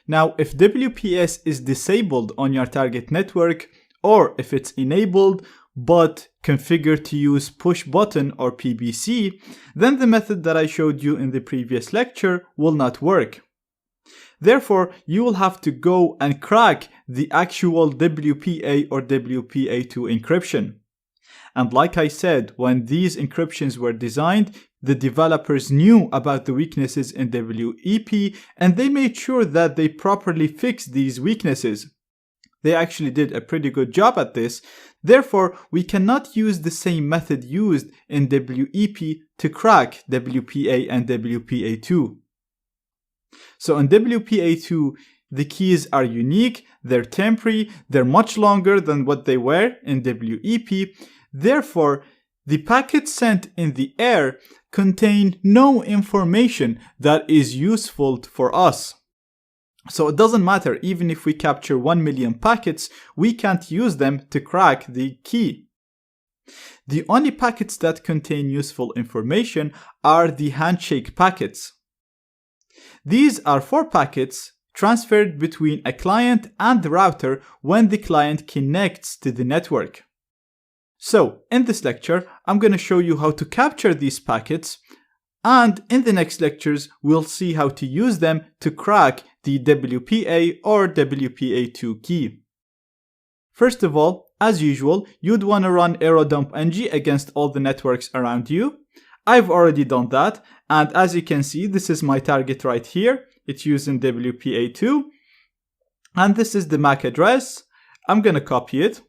Now, if WPS is disabled on your target network, or if it's enabled but configured to use push button or PBC, then the method that I showed you in the previous lecture will not work. Therefore, you will have to go and crack the actual WPA or WPA2 encryption. And like I said, when these encryptions were designed, the developers knew about the weaknesses in WEP and they made sure that they properly fixed these weaknesses. They actually did a pretty good job at this. Therefore, we cannot use the same method used in WEP to crack WPA and WPA2. So in WPA2, the keys are unique, they're temporary, they're much longer than what they were in WEP. Therefore, the packets sent in the air contain no information that is useful for us. So it doesn't matter, even if we capture 1 million packets, we can't use them to crack the key. The only packets that contain useful information are the handshake packets. These are 4 packets transferred between a client and the router when the client connects to the network. So, in this lecture, I'm going to show you how to capture these packets, and in the next lectures, we'll see how to use them to crack the WPA or WPA2 key. First of all, as usual, you'd want to run dump-ng against all the networks around you. I've already done that, and as you can see, this is my target right here. It's using WPA2, and this is the MAC address. I'm going to copy it.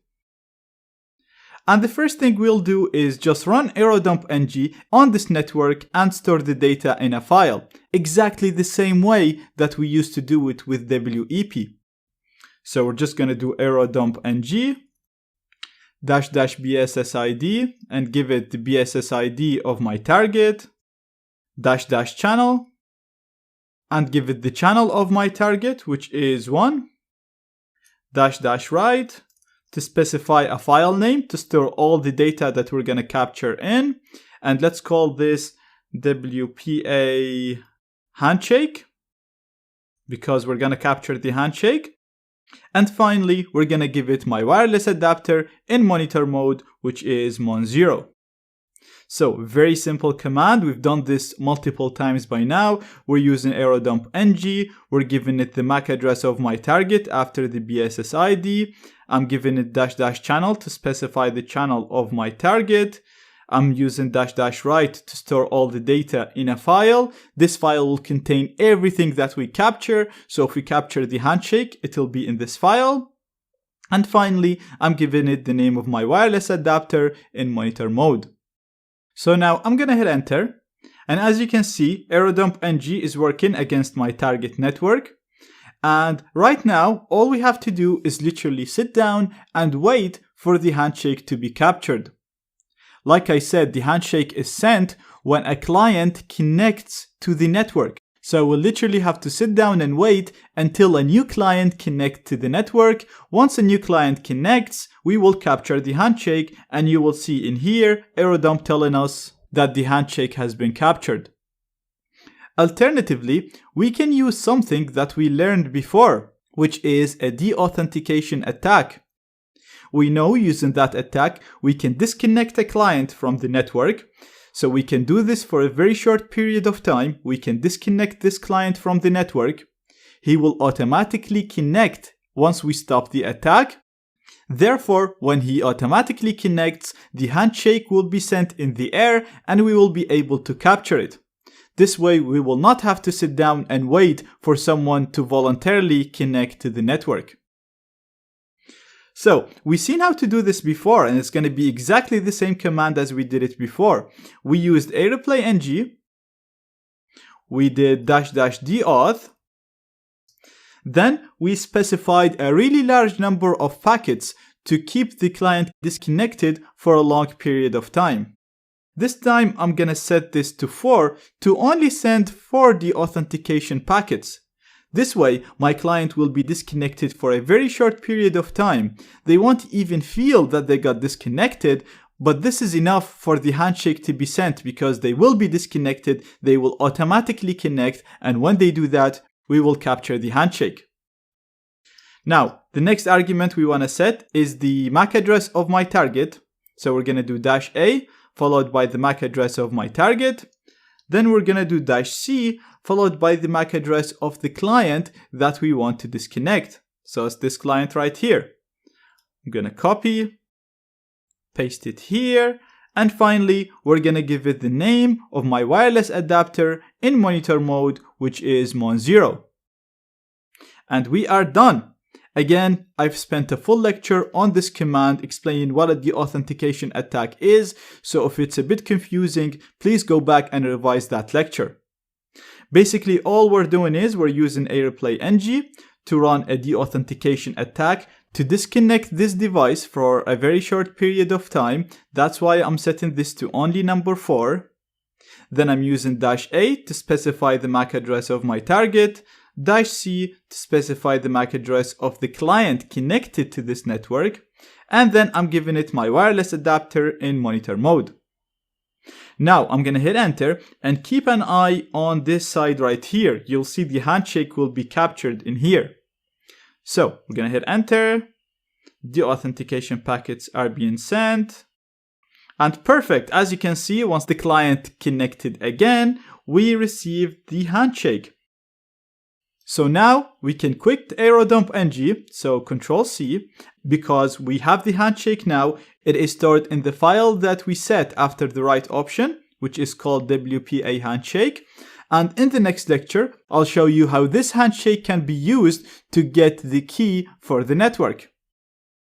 And the first thing we'll do is just run dump-ng on this network and store the data in a file, exactly the same way that we used to do it with WEP. So we're just going to do dump-ng --bssid and give it the bssid of my target, --channel, and give it the channel of my target, which is 1, --write, to specify a file name to store all the data that we're going to capture in. And let's call this WPA handshake, because we're going to capture the handshake. And finally, we're going to give it my wireless adapter in monitor mode, which is mon0. So very simple command. We've done this multiple times by now. We're using dump-ng. We're giving it the MAC address of my target after the bssid. I'm giving it --channel to specify the channel of my target. I'm using --write to store all the data in a file. This file will contain everything that we capture. So if we capture the handshake, it will be in this file. And finally, I'm giving it the name of my wireless adapter in monitor mode. So now I'm going to hit enter. And as you can see, dump-ng is working against my target network. And right now, all we have to do is literally sit down and wait for the handshake to be captured. Like I said, the handshake is sent when a client connects to the network. So we'll literally have to sit down and wait until a new client connects to the network. Once a new client connects, we will capture the handshake, and you will see in here, dump telling us that the handshake has been captured. Alternatively, we can use something that we learned before, which is a deauthentication attack. We know using that attack, we can disconnect a client from the network. So we can do this for a very short period of time. We can disconnect this client from the network. He will automatically connect once we stop the attack. Therefore, when he automatically connects, the handshake will be sent in the air and we will be able to capture it. This way, we will not have to sit down and wait for someone to voluntarily connect to the network. So, we've seen how to do this before, and it's going to be exactly the same command as we did it before. We used reply-ng, we did --deauth, then we specified a really large number of packets to keep the client disconnected for a long period of time. This time I'm going to set this to 4 to only send 4 deauthentication packets. This way, my client will be disconnected for a very short period of time. They won't even feel that they got disconnected, but this is enough for the handshake to be sent because they will be disconnected, they will automatically connect, and when they do that, we will capture the handshake. Now, the next argument we want to set is the MAC address of my target. So we're going to do -A followed by the MAC address of my target. Then we're going to do -C followed by the MAC address of the client that we want to disconnect. So it's this client right here. I'm going to copy, paste it here, and finally, we're going to give it the name of my wireless adapter in monitor mode, which is mon0. And we are done. Again, I've spent a full lecture on this command explaining what a deauthentication attack is, so if it's a bit confusing, please go back and revise that lecture. Basically, all we're doing is we're using areplay-ng to run a deauthentication attack to disconnect this device for a very short period of time. That's why I'm setting this to only number 4. Then I'm using -A to specify the MAC address of my target, -C to specify the MAC address of the client connected to this network, and then I'm giving it my wireless adapter in monitor mode. Now I'm going to hit enter and keep an eye on this side right here. You'll see the handshake will be captured in here. So we're going to hit enter. The authentication packets are being sent. And perfect. As you can see, once the client connected again, we received the handshake. So now we can quick arrow dump ng, so Control-C, because we have the handshake now. It is stored in the file that we set after the write option, which is called WPA handshake. And in the next lecture, I'll show you how this handshake can be used to get the key for the network.